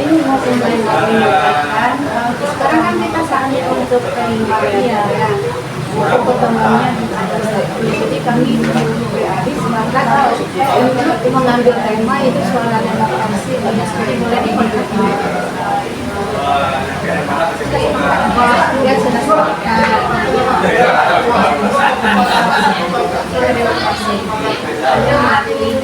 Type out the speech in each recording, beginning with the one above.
ini mau menyampaikan sekarang kan kita saatnya untuk tema ya. Untuk pertemuannya jadi kami di sepakat untuk mengambil tema itu suara demokrasi. Jadi boleh diperhatikan. Ya sudah sepakat. Demokrasi. Ada mati.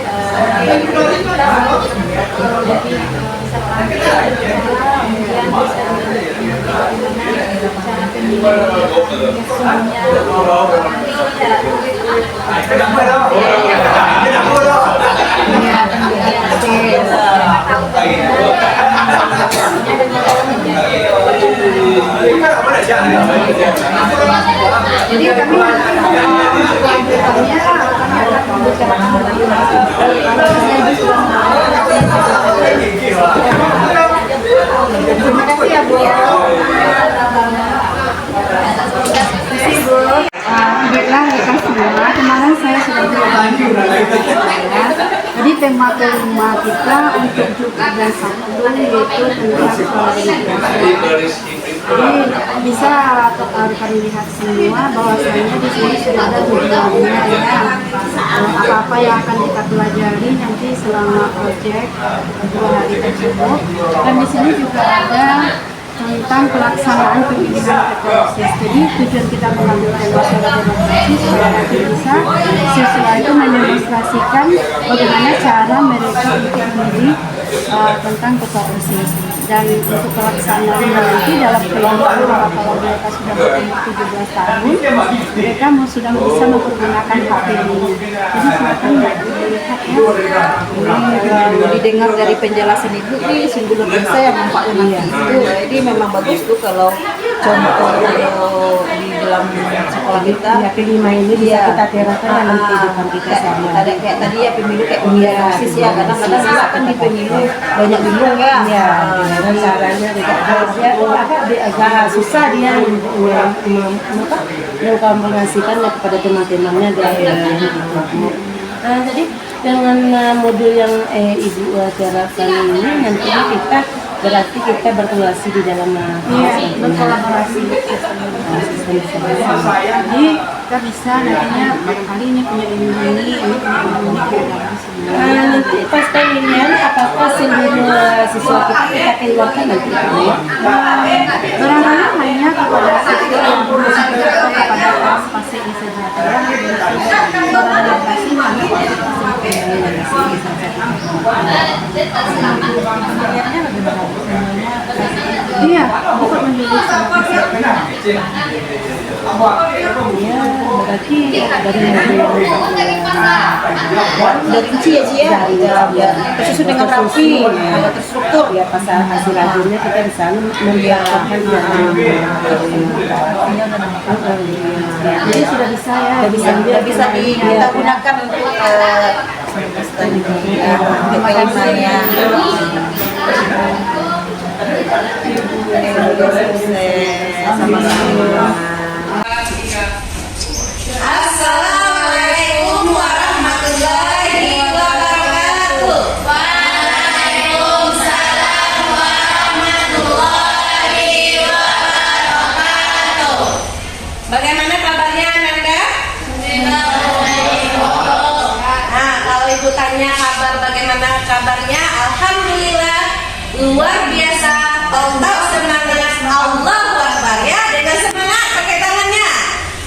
Jadi kami terima kasih ya Bu. Baiklah rekan semua, kemarin saya sudah berbagi jadi tema kelima kita untuk Jumat dan Sabtu yaitu tentang soal demokrasi. Jadi bisa rekan lihat semua bahwasanya di sini sudah ada tujuannya ya, apa-apa yang akan kita pelajari nanti selama proyek 2 hari tersebut. Dan di sini juga ada tentang pelaksanaan pemilihan proses. Jadi tujuan kita mengambil tema soal demokrasi supaya nanti bisa siswa itu mendemonstrasikan bagaimana cara mereka untuk memilih tentang ketua OSIS. Dan untuk pelaksanaan nanti dalam kelompok kalau mereka sudah berumur 17 tahun, mereka sudah bisa mempergunakan hak pilihnya. Jadi silakan dilihat ya. Didengar dari penjelasan Ibu ini sungguh luar biasa yang manfaatnya nanti itu. Jadi memang bagus tuh kalau contoh di dalam sekolah kita. Ya, kelima ini bisa kita terapkan dalam kehidupan kita sehari-hari. Kayak tadi ya pemilu kayak pemilihan OSIS ya, kadang-kadang bisa kan di pemilu banyak bingung ya. Iya, caranya tidak agak susah dia mengkomunikasikannya kepada teman-temannya di akhirnya gitu. Jadi dengan modul yang Ibu terapkan ini nantinya kita berarti kita berkolaborasi di dalam berkolaborasi. Jadi kita bisa nantinya barangkali ini punya ini punya ini nanti pas pemilihan apakah seluruh siswa kita keluarkan nanti barangkali hanya kepada siswa yang kepada pasti sejahtera demokrasi iya, bukan memilih sama siapa. Iya, berarti dari kecil ya, tersusun dengan rapi, ada terstruktur ya. Pas hasil akhirnya kita bisa membiarkan jadi sudah bisa ya, bisa kita gunakan untuk kelimanya. Assalamualaikum warahmatullahi wabarakatuh. Waalaikumsalam warahmatullahi wabarakatuh. Bagaimana kabarnya Ananda? Nah, kalau Ibu tanya kabar bagaimana kabarnya, alhamdulillah luar biasa, total semangat, Allahu Akbar ya, dengan semangat pakai tangannya.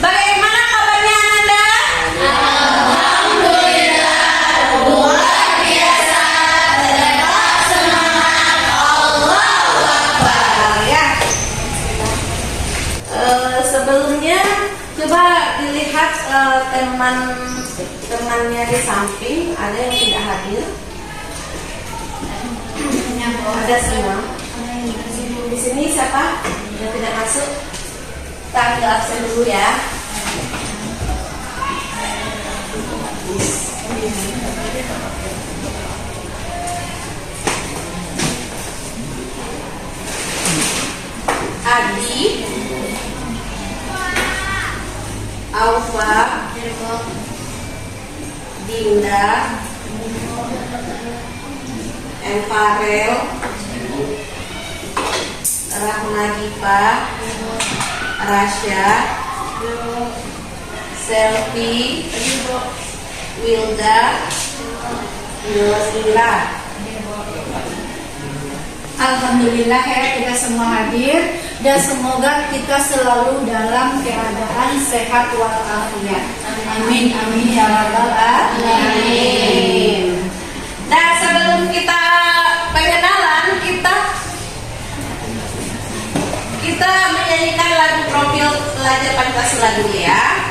Bagaimana kabarnya Ananda? Alhamdulillah luar biasa, tetap semangat, Allahu Akbar ya. Sebelumnya coba dilihat teman-temannya di samping, ada yang tidak hadir. Ada semua. Di sini siapa yang tidak masuk? Kita ambil absen dulu ya. Adi, Aufa, Dinda, Emparel, Nadifa, Rasya, Selfie, Wilda, Yosila. Alhamdulillah ya kita semua hadir dan semoga kita selalu dalam keadaan sehat walafiat. Amin amin ya rabbal alamin. Nah, sebelum kita pengenalan, kita menyanyikan lagu profil pelajar Pancasila dulu ya.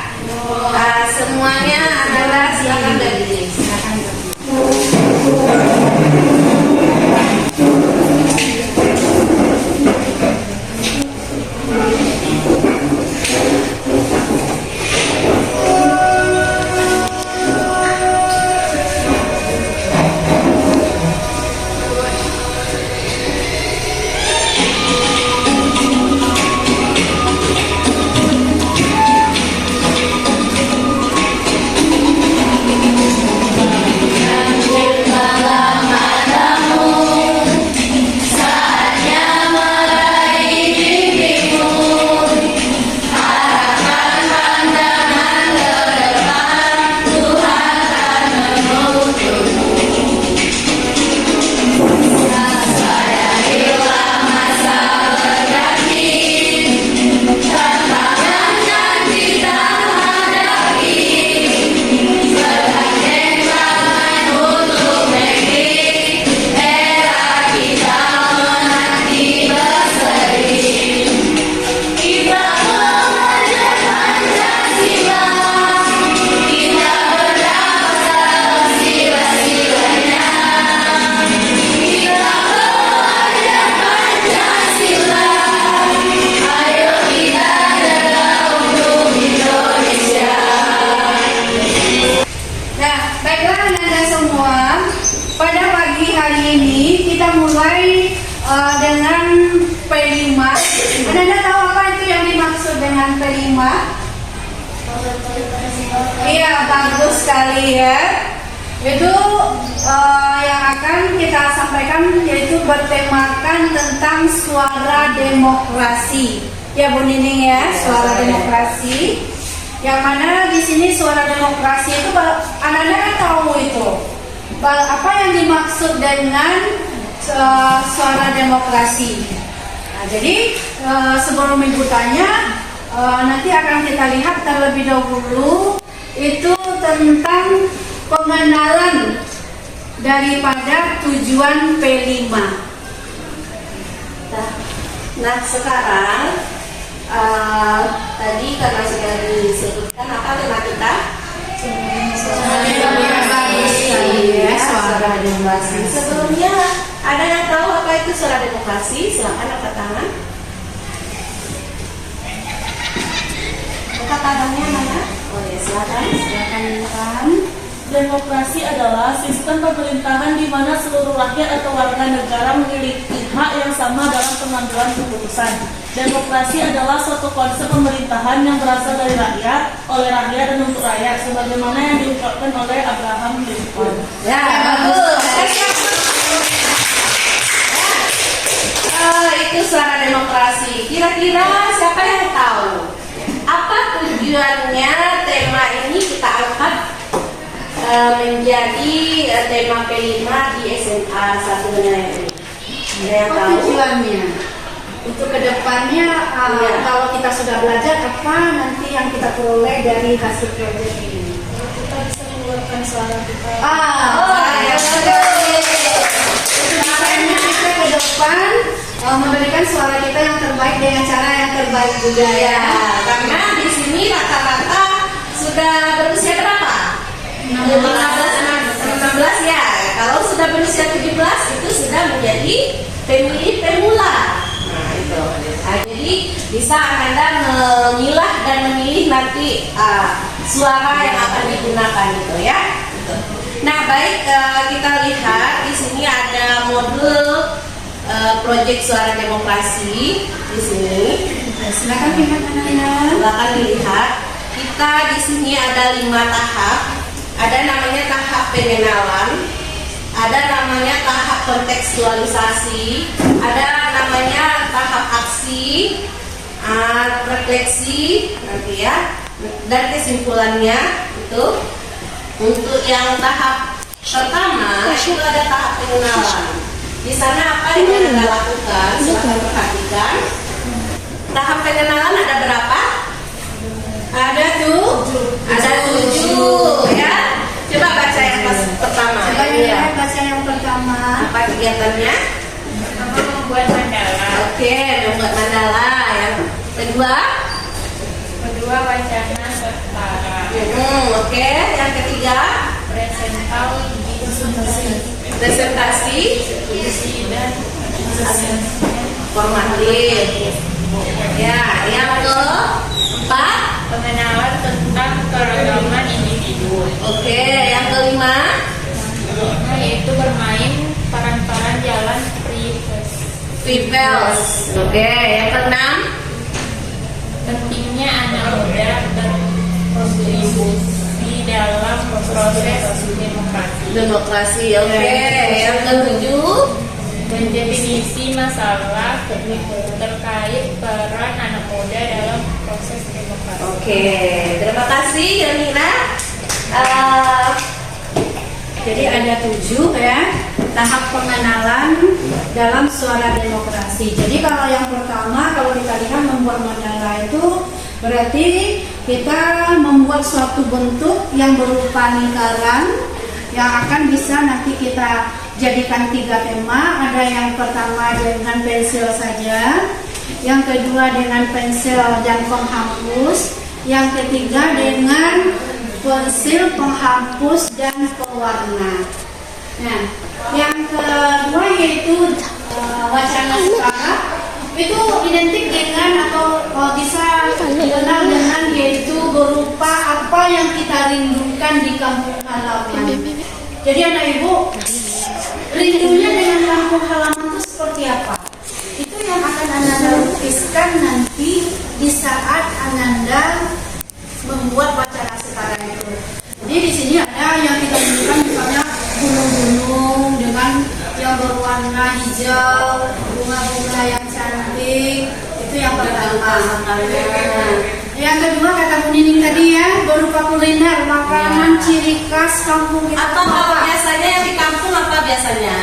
Nah, semuanya adalah silakan dari diri. Dengan P5. Anda tahu apa itu yang dimaksud dengan P5? Iya, bagus sekali ya. Itu yang akan kita sampaikan yaitu bertemakan tentang suara demokrasi. Ya Bu Nining ya, suara demokrasi. Yang mana di sini suara demokrasi itu anak-anak kan tahu itu. Apa yang dimaksud dengan suara demokrasi. Nah, jadi sebelum Ibu tanya, nanti akan kita lihat terlebih dahulu itu tentang pengenalan daripada tujuan P5. Nah sekarang tadi karena sudah disebutkan apa tema kita? Suara demokrasi. Sebelumnya ada yang tahu apa itu suara demokrasi? Silakan angkat tangan. Angkat tangannya mana? Oh ya silakan. Demokrasi adalah sistem pemerintahan di mana seluruh rakyat atau warga negara memiliki hak yang sama dalam pengambilan keputusan. Demokrasi adalah suatu konsep pemerintahan yang berasal dari rakyat, oleh rakyat dan untuk rakyat, sebagaimana yang diungkapkan oleh Abraham Lincoln. Ya, bagus. Itu suara demokrasi. Kira-kira siapa yang tahu apa tujuannya tema ini kita angkat menjadi tema P5 di SMA 1 Benayan ini? Ada yang tahu? Tujuannya untuk kedepannya kalau kita sudah belajar apa nanti yang kita peroleh dari hasil proyek ini? Kita bisa mengeluarkan suara kita. Ya betul. Tujuannya kita ke depan memberikan suara kita yang terbaik dengan cara yang terbaik juga Ya, karena di sini rata-rata sudah berusia berapa? 16 ya. Kalau sudah berusia 17 itu sudah menjadi pemilih pemula. Nah itu. Nah, jadi bisa Anda memilah dan memilih nanti suara yang akan digunakan gitu ya. Gitu. Nah baik, kita lihat di sini ada modul proyek suara demokrasi di sini. Silakan lihat anak-anak. Silakan dilihat. Kita di sini ada 5 tahap. Ada namanya tahap pengenalan, ada namanya tahap kontekstualisasi, ada namanya tahap aksi, refleksi nanti ya. Dan kesimpulannya itu untuk yang tahap pertama itu ada tahap pengenalan. Di sana apa yang Anda lakukan? Silahkan perhatikan. Tahap pengenalan ada berapa? Ada tujuh ya. Coba baca yang pertama. Coba Iya. baca yang pertama. Apa kegiatannya? Membuat mandala. Oke, membuat mandala. Yang kedua? Kedua, wacana setara. Oke. Yang ketiga? Presentasi Isi dan formatif. Ya, yang keempat? pengenalan tentang keragaman individu. Oke, yang kelima? Yaitu bermain peran-peran jalan Peoples. Oke, yang keenam? pentingnya anak muda berkontribusi dalam proses demokrasi. Demokrasi. Oke, yang ketujuh? Mendefinisi masalah terkait peran anak muda dalam proses demokrasi. Oke, terima kasih Yamina. Jadi ada 7 ya tahap pengenalan dalam suara demokrasi. Jadi kalau yang pertama, kalau kita lihat membuat mandala itu berarti kita membuat suatu bentuk yang berupa lingkaran yang akan bisa nanti kita jadikan 3 tema. Ada yang pertama dengan pensil saja, yang kedua dengan pensil dan penghapus, yang ketiga dengan pensil penghapus dan pewarna. Nah, yang kedua yaitu wacana setara, itu identik dengan atau bisa dikenal dengan yaitu berupa apa yang kita rindukan di kampung halaman. Jadi anak ibu, rindunya dengan kampung halaman itu seperti apa? Itu yang akan Ananda lukiskan nanti di saat Ananda membuat wacana setara itu. Jadi di sini ada yang kita tunjukkan misalnya gunung-gunung dengan yang berwarna hijau, bunga-bunga yang cantik, itu yang pertama. Yang kedua kata Bu Nining tadi ya, berupa kuliner, makanan ciri khas kampung kita. Atau kalau biasanya yang di kampung apa biasanya?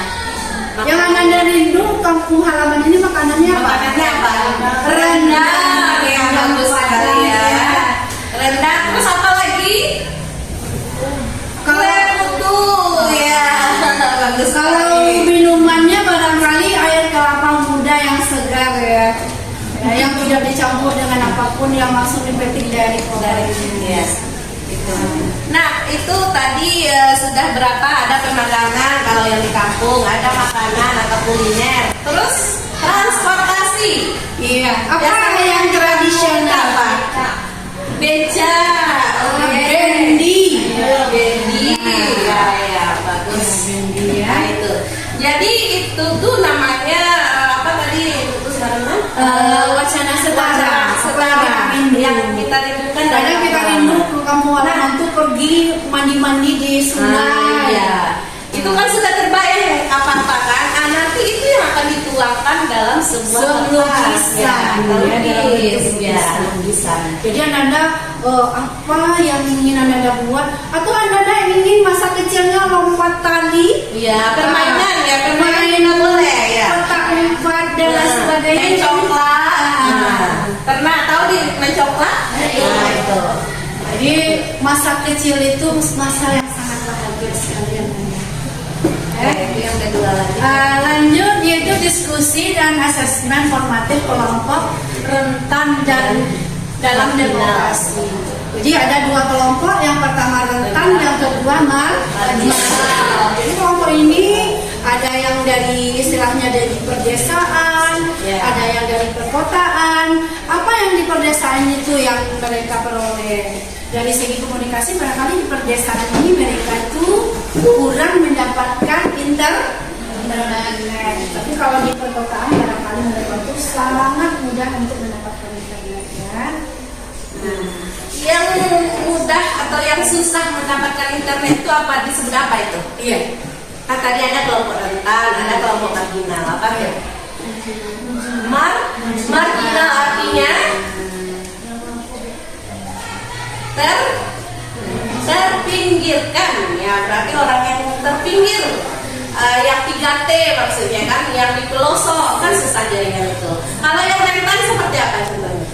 Yang Ananda rindu kampung halaman ini makanannya apa? Makanannya apa? Rendang. Ya, bagus sekali ya. Rendang. Terus apa lagi? Kue putu. Ya, bagus Kalau sekali. minumannya barangkali air kelapa muda yang segar ya, yang tidak dicampur dengan apapun, yang langsung dipetik dari pohon. Yes. Itu. Nah, itu tadi sudah berapa ada pemandangan kalau yang di kampung, ada makanan atau kuliner. Terus transportasi. Iya. Apa Biasanya yang tradisional? apa? Beca. Oke. Bendi. Bendi. Ya, bagus. Bendi ya. Nah, itu. Jadi itu tuh namanya apa tadi? Itu sekarang Wacana setara. yang kita rindukan. Kadang kita rindu ke kampung halaman tuh pergi mandi-mandi di sungai. Ya. Itu kan sudah terbayang apa-apa kan? Nanti itu yang akan dituangkan dalam sebuah lukisan. lukisan. Jadi Ananda apa yang ingin Ananda buat? Atau Ananda ingin masa kecilnya lompat tali? Ya, permainan ya, permainan boleh ya. Kotak empat dan lain sebagainya. Mencoklat. Pernah tahu di mencoklat? Nah, itu. Jadi masa kecil itu masa yang sangat bahagia sekali. Itu yang kedua lagi. Lanjut yaitu diskusi dan asesmen formatif kelompok rentan dan dalam demokrasi. Jadi ada 2 kelompok, yang pertama rentan, yang kedua marginal. Jadi kelompok ini ada yang dari istilahnya dari perdesaan, ada yang dari perkotaan. Apa yang di perdesaan itu yang mereka peroleh? Dari segi komunikasi barangkali di perdesaan ini mereka itu kurang mendapatkan internet. Tapi kalau di perkotaan barangkali mereka itu sangat mudah untuk mendapatkan internet ya. Yang mudah atau yang susah mendapatkan internet itu apa? Disebut apa itu? Iya. Nah, tadi ada kelompok rentan, ada kelompok marginal. Apa ya? Marginal artinya terpinggirkan, ya berarti orang yang terpinggir, yang 3T maksudnya kan, yang di pelosok kan susah jaringan itu. Kalau yang rentan seperti apa contohnya?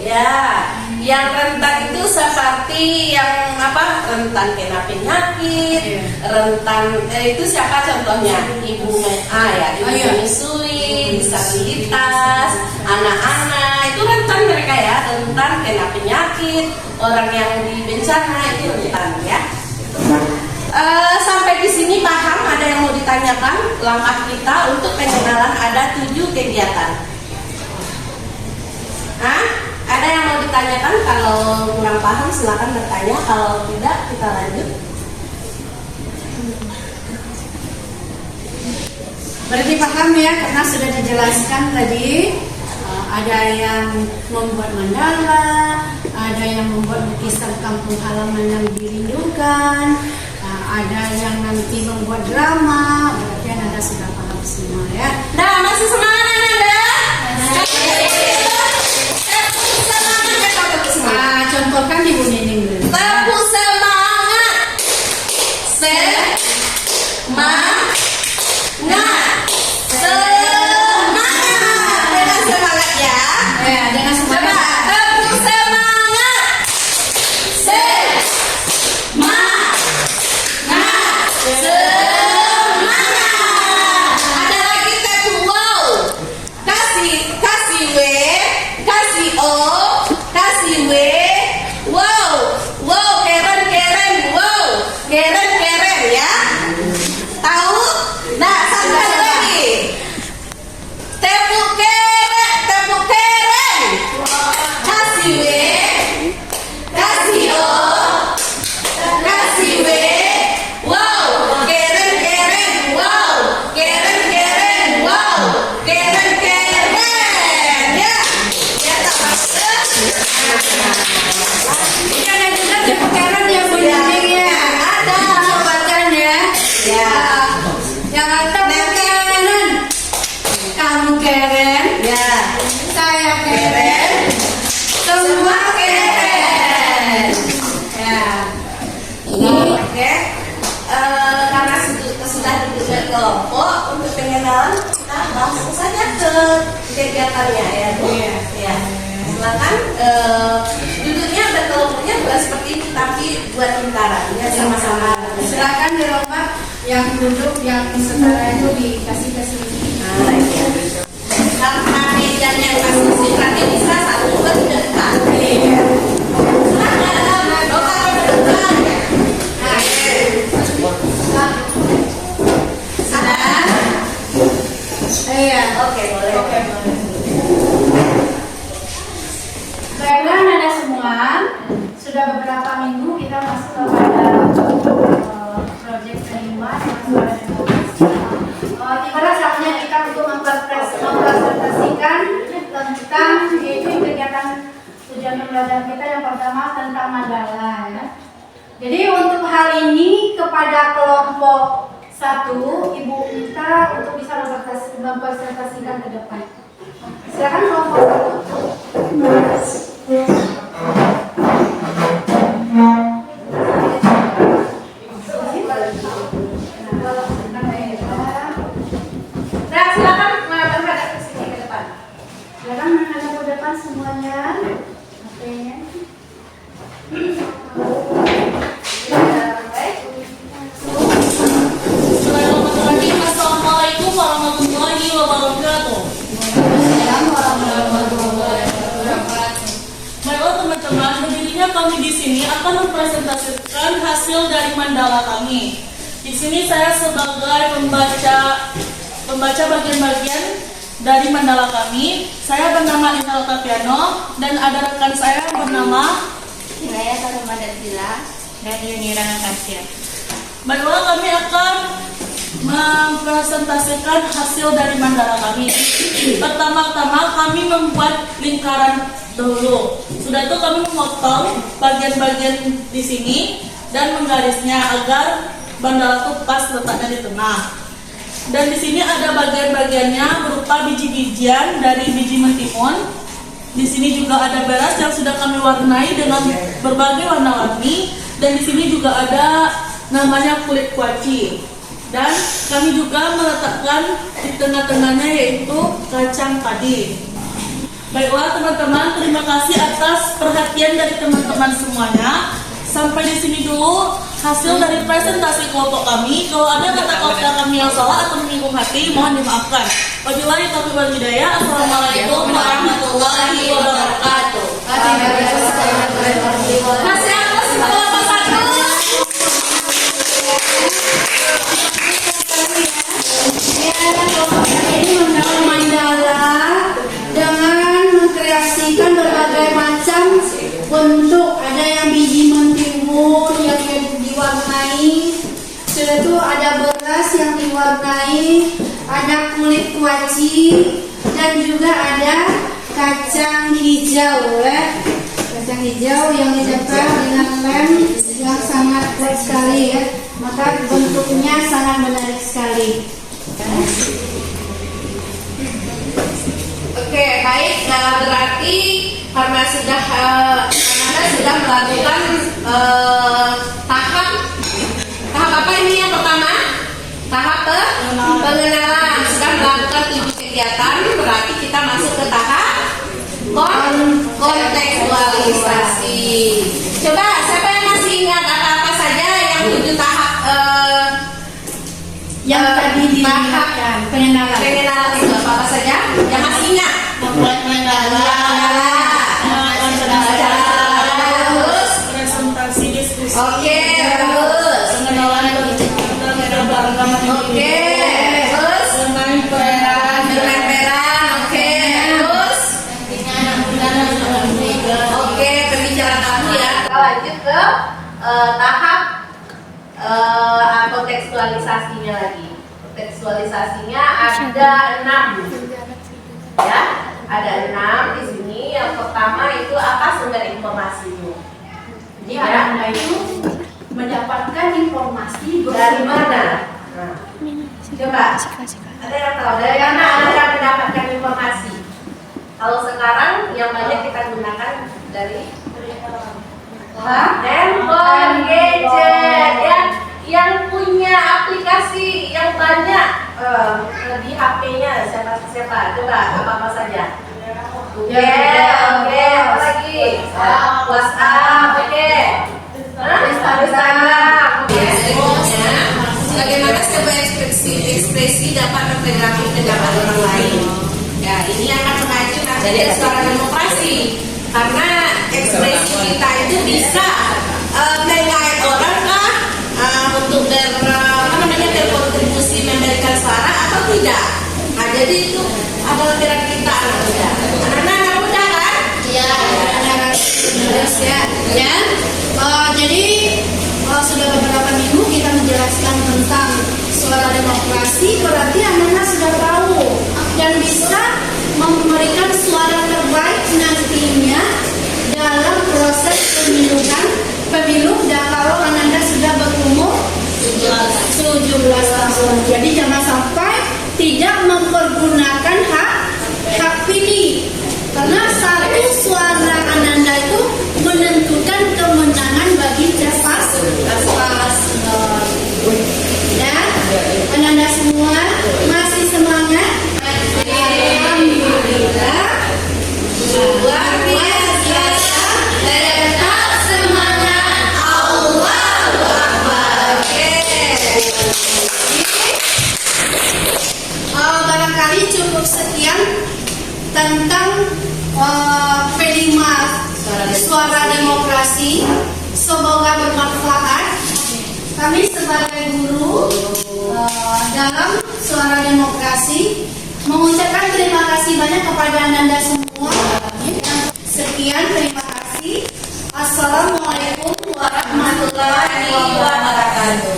Ya, yang rentan itu seperti yang apa? Rentan kena penyakit, rentan itu siapa contohnya? Ibu menyusui, disabilitas, anak-anak itu rentan mereka ya, rentan kena penyakit, orang yang di bencana itu rentan ya. Sampai di sini paham? Ada yang mau ditanyakan? Langkah kita untuk pengenalan ada 7 kegiatan. Hah? Ada yang mau ditanyakan? Kalau kurang paham silakan bertanya. Kalau tidak kita lanjut. Berarti paham ya, karena sudah dijelaskan tadi. Ada yang membuat mandala, ada yang membuat lukisan kampung halaman yang dirindukan, ada yang nanti membuat drama. Berarti Anda sudah paham semua ya. Nah, masih semangat Anda? Contohkan Ibu Nining dulu. Tepuk semangat. Semangat. Dengan semangat ya. Dengan Coba semangat. tepuk semangat. Semangat. Semangat. Ada lagi tepuk wow. Kasih W, kasih O, kasih W. Wow, keren, wow, keren ya. Tahu? Nah, satu lagi. Tepuk keren. Kasih W, kasih O, kasih W. Wow, keren, wow, keren, wow, keren. Ya, ya tak masuk. Ini ada juga tepuk keren ya Bu Nining ya. Ada. Cobakan ya. Ya. Yang tepuk keren. Kamu keren. Ya. Saya keren. Semua keren. Ya. Oke. Karena sudah duduk dari kelompok, untuk pengenalan kita langsung saja ke kegiatannya ya Bu. Ya. Silakan duduknya dan kelompoknya bukan seperti itu tapi buat lingkaran ya sama-sama. Silakan dirombak yang duduk yang setara itu dikasih ke sini. Nah, iya. Karena mejanya masih berarti bisa 1, 2, 3, 4. Silakan. Doa berdepan. Nah, Sudah? Iya. oke boleh. Baiklah Anda semua, sudah beberapa minggu kita masuk kepada proyek kelima yang sudah demokrasi. Dimana saatnya kita untuk mempresentasikan tentang yaitu kegiatan tujuan pembelajaran kita yang pertama tentang mandala ya. Jadi untuk hal ini kepada kelompok 1, Ibu minta untuk bisa mempresentasikan ke depan. Silakan kelompok 1. Nah, silakan menghadap ke sini ke depan. Silakan menghadap ke depan semuanya. HP-nya. Bismillahirrahmanirrahim. Assalamualaikum warahmatullahi wabarakatuh. Baiklah teman-teman, berdirinya kami di sini akan mempresentasikan hasil dari mandala kami. Di sini saya sebagai pembaca bagian-bagian dari mandala kami. Saya bernama Inal Tapiano dan ada rekan saya bernama Saya Sarumada Zila dan Yunira Natasha. Baiklah, kami akan mempresentasikan hasil dari mandala kami. Pertama-tama kami membuat lingkaran dulu. Sudah itu kami memotong bagian-bagian di sini dan menggarisnya agar mandala itu pas letaknya di tengah. Dan di sini ada bagian-bagiannya berupa biji-bijian dari biji mentimun. Di sini juga ada beras yang sudah kami warnai dengan berbagai warna-warni, dan di sini juga ada namanya kulit kuaci. Dan kami juga meletakkan di tengah-tengahnya yaitu kacang padi. Baiklah teman-teman, terima kasih atas perhatian dari teman-teman semuanya. Sampai di sini dulu hasil dari presentasi kelompok kami. Kalau ada kata-kata kami yang salah atau menyinggung hati, mohon dimaafkan. Wabillahi taufiq wal hidayah. Assalamualaikum warahmatullahi wabarakatuh. Masih ada kelompok satu. Ini membangun mandala dengan mengkreasikan berbagai macam bentuk. Ada yang biji mentimun yang diwarnai, setelah itu ada beras yang diwarnai, ada kulit kuaci, dan juga ada kacang hijau ya. Kacang hijau yang ditempel dengan lem yang sangat kuat sekali ya. Maka bentuknya sangat menarik sekali. Oke, baik. Berarti karena sudah melakukan tahap apa ini yang pertama? Tahap pengenalan. Sudah melakukan 7 kegiatan, berarti kita masuk ke tahap kontekstualisasi. Coba siapa yang masih ingat apa-apa saja yang 7 tahap Yang tadi tahap pengenalan. pengenalan itu apa saja? Yang masih ingat? Terus Presentasi diskusi. oke, terus Pengenalan oke, terus berperan, oke, terus oke, pembicaraan tamu ya. Kita lanjut ke tahap kontekstualisasinya lagi. Kontekstualisasinya ada 6 ya, ada 6 di sini. Yang pertama itu apa sumber informasinya? Jadi Anda itu mendapatkan informasi Dari mana? Nah, coba. Ada yang tahu dari mana Anda mendapatkan informasi? Kalau sekarang yang banyak kita gunakan dari handphone, gadget, yang punya aplikasi yang banyak di HP-nya siapa? Coba apa saja? Oke, apa lagi? WhatsApp, oke. Instagram, oke. Selanjutnya, bagaimana sebuah ekspresi dapat mempengaruhi pendapat orang lain? Ya, ini akan mengacu nanti dari suara demokrasi. Karena ekspresi kita itu bisa mengait orang kah untuk berkontribusi memberikan suara atau tidak. Nah, jadi itu adalah pilihan kita anak muda. Anak-anak muda kan? Ya, terus ya. Jadi sudah beberapa minggu kita menjelaskan tentang suara demokrasi, berarti anak-anak sudah tahu dan bisa memberikan suara terbaik nantinya dalam proses pemilu dan kalau anak-anak sudah berumur 17 tahun. Jadi jangan sampai tidak mempergunakan hak pilih, karena satu suara Ananda itu menentukan kemenangan bagi paslon. Dan Ananda semua masih semangat? Alhamdulillah, Luar biasa. Tetap semangat. Allahu Akbar. Barangkali cukup sekian tentang P5 suara demokrasi. Semoga bermanfaat. Kami sebagai guru dalam suara demokrasi mengucapkan terima kasih banyak kepada Ananda semua. Sekian, terima kasih. Assalamualaikum warahmatullahi wabarakatuh.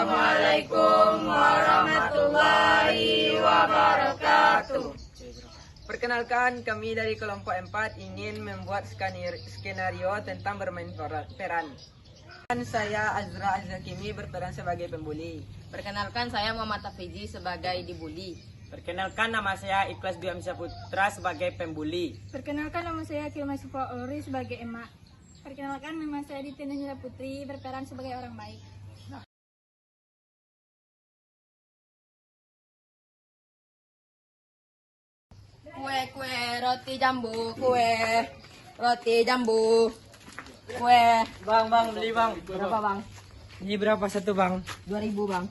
Assalamualaikum warahmatullahi wabarakatuh. Perkenalkan, kami dari kelompok 4 ingin membuat skenario tentang bermain peran. Saya Azra Azhakimi berperan sebagai pembuli. Perkenalkan, saya Muhammad Tafizi sebagai dibully. Perkenalkan, nama saya Ikhlas Dwi Amsyah Putra sebagai pembuli. Perkenalkan, nama saya Kilma Sufa Ulri sebagai emak. Perkenalkan, nama saya Ditya Nila Putri berperan sebagai orang baik. Kue roti jambu, roti jambu, Bang, beli bang. Berapa bang? Ini berapa satu bang? 2000 bang.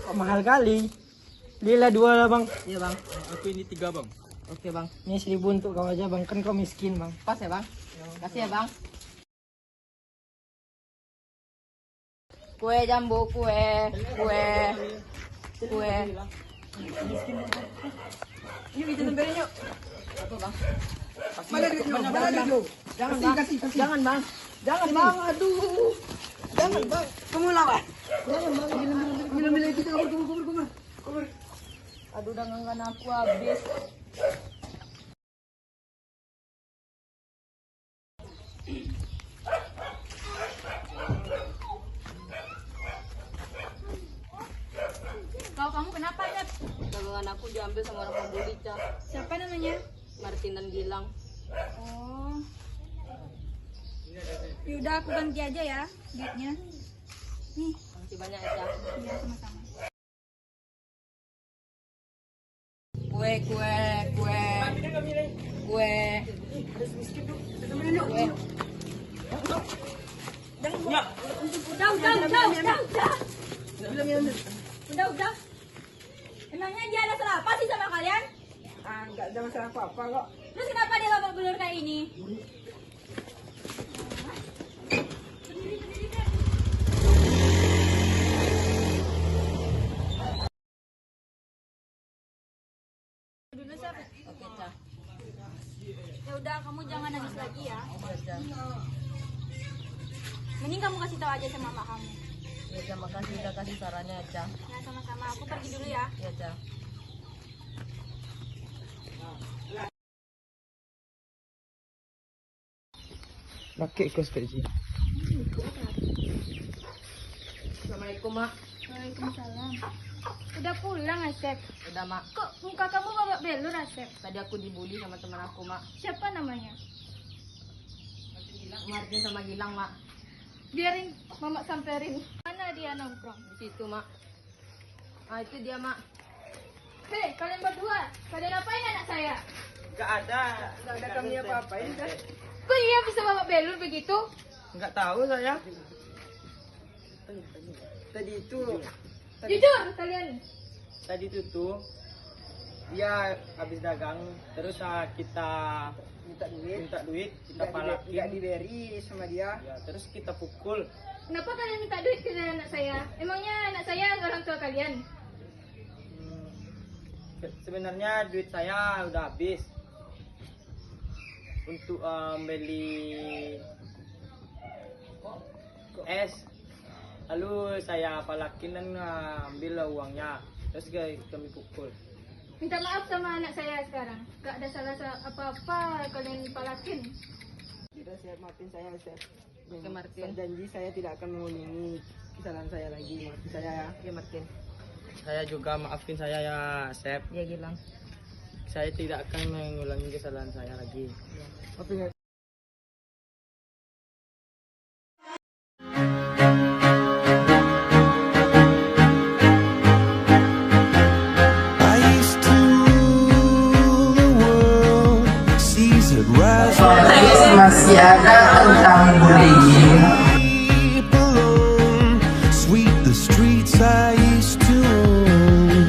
Kok mahal kali? Lila 2 lah bang. Iya bang. Aku ini 3 bang. Oke bang. Ini 1000 untuk kau aja bang, kan kau miskin bang. Pas ya bang? Kasih ya bang. kue jambu, kue. Yuk kita temperin yuk. Apa bang? Jangan bang. Jangan bang. Jangan bang. Aduh. Jangan bang. Kamu lawan. Jangan bang. Minum kita kubur. Aduh, dagangan aku habis. Kalau kamu kenapa, Nyet? Dagangan aku diambil sama orang pembuli, Cak. Siapa namanya? Martin dan Gilang. Oh. Yaudah, aku ganti aja ya duitnya. Nih, Masih banyak ya, Cak. iya sama-sama. Kue. Udah. Emangnya dia ada salah apa sih sama kalian? Enggak ada masalah apa-apa kok. Terus kenapa dia babak belur kayak ini? Dulu siapa? Oke, Cak. Ya udah, kamu jangan nangis lagi ya. Iya, Cak. Mending kamu kasih tahu aja sama mama kamu. Ya, Cak, makasih udah kasih sarannya, Cak. Nah, sama-sama. Aku pergi dulu ya. Ya, Cak. Pakai kos peji. Assalamualaikum, Mak. Waalaikumsalam. Udah pulang, Asep? Udah, Mak. Kok muka kamu babak belur, Asep? Tadi aku dibully sama teman aku, Mak. Siapa namanya? Martin sama Gilang, Mak. Biarin mama samperin. Mana dia nongkrong? Di situ, Mak. Ah, itu dia, Mak. Hei, kalian berdua, pada ngapain anak saya? Enggak ada kami apa-apain kan? Kok iya bisa babak belur begitu? Enggak tahu saya. Tadi itu Jujur kalian. tadi itu tuh dia habis dagang terus kita minta duit kita palakin nggak diberi sama dia ya, terus kita pukul. Kenapa kalian minta duit ke anak saya? Emangnya anak saya orang tua kalian? Sebenarnya duit saya udah habis untuk beli es, lalu saya palakin dan ambil uangnya terus kami pukul. Minta maaf sama anak saya sekarang. Gak ada salah apa-apa kalian palakin. Tidak, saya maafin saya, Chef. Oke, Martin. Janji saya tidak akan mengulangi kesalahan saya lagi. Maafin saya ya. Oke, Martin. Saya juga maafin saya ya, Chef. Dia Gilang. Saya tidak akan mengulangi kesalahan saya lagi. Maafin ya. Masih ada tentang bullying. Sweep the streets I used to own.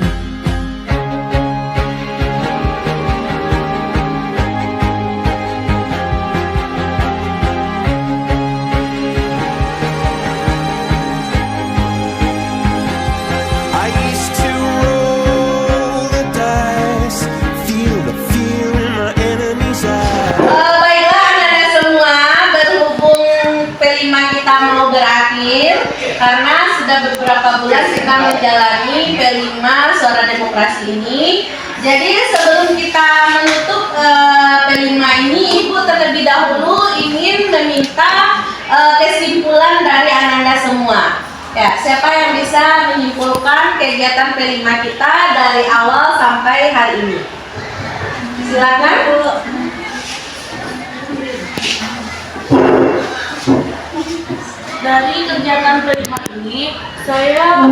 I used to roll the dice, feel the fear in my enemy's eyes. Baiklah anak-anak semua, berhubung P5 kita mau berakhir karena sudah beberapa beberapa bulan kita menjalani P5 Suara Demokrasi ini. Jadi sebelum kita menutup P5 ini, Ibu terlebih dahulu ingin meminta kesimpulan dari Ananda semua. Ya, siapa yang bisa menyimpulkan kegiatan P5 kita dari awal sampai hari ini? Silakan, Bu. Dari kegiatan P5 ini, saya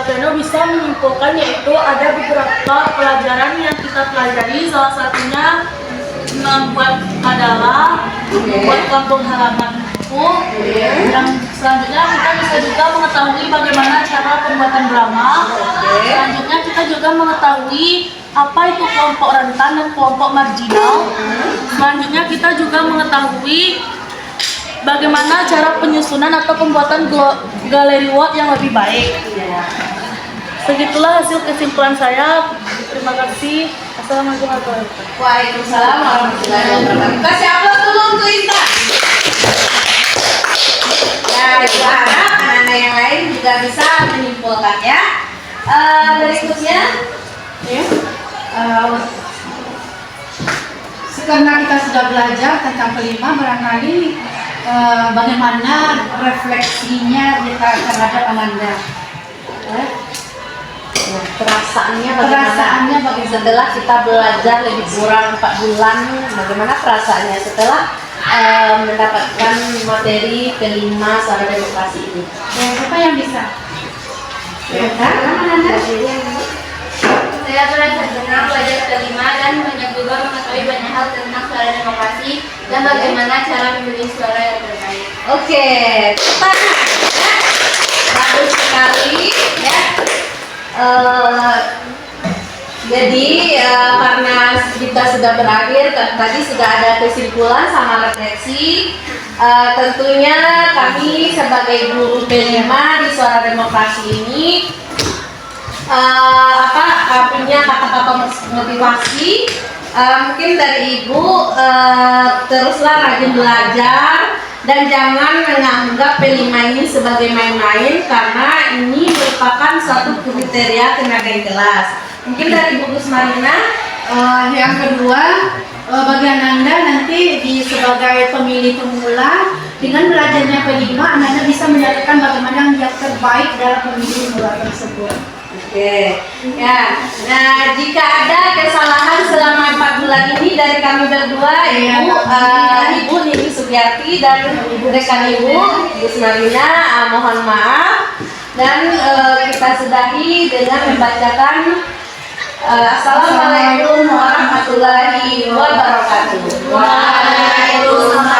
Teno bisa menyimpulkan yaitu ada beberapa pelajaran yang kita pelajari. Salah satunya membuat adalah membuat kampung halamanku. Yang selanjutnya kita bisa juga mengetahui bagaimana cara pembuatan drama. Selanjutnya kita juga mengetahui apa itu kelompok rentan dan kelompok marginal. Selanjutnya kita juga mengetahui bagaimana cara penyusunan atau pembuatan galeri word yang lebih baik. Segitulah hasil kesimpulan saya. Terima kasih. Assalamualaikum warahmatullahi wabarakatuh. Waalaikumsalam warahmatullahi wabarakatuh. Kasih aplaus dulu untuk Intan. Ya, Ibu harap anak-anak yang lain juga bisa menyimpulkan ya. Berikutnya, Karena kita sudah belajar tentang P5, barangkali bagaimana refleksinya kita terhadap Ananda. perasaannya bagaimana setelah kita belajar lebih kurang 4 bulan, bagaimana perasaannya setelah mendapatkan materi P5 Suara Demokrasi ini? Siapa yang bisa? Saya belajar benar belajar P5 dan banyak juga mengetahui banyak hal tentang suara demokrasi dan bagaimana cara memilih suara yang terbaik. Oke, tepat. Bagus sekali ya. Jadi karena kita sudah berakhir, tadi sudah ada kesimpulan sama refleksi. Tentunya kami sebagai guru P5 di Suara Demokrasi ini punya kata-kata motivasi. Mungkin dari Ibu teruslah rajin belajar dan jangan menganggap P5 ini sebagai main-main, karena ini merupakan suatu kriteria tenaga kelas. Mungkin dari Ibu Gusmarina. Yang kedua, bagi Ananda nanti sebagai pemilih pemula, dengan belajarnya P5, Ananda bisa menyatakan bagaimana yang terbaik dalam pemilih pemula tersebut. Oke, ya. Nah, jika ada kesalahan selama 4 bulan ini dari kami berdua, Ibu Nini Sugiyarti dan rekan Ibu Gusmarina, mohon maaf. Dan kita sudahi dengan membacakan Assalamualaikum warahmatullahi wabarakatuh. Waalaikumsalam.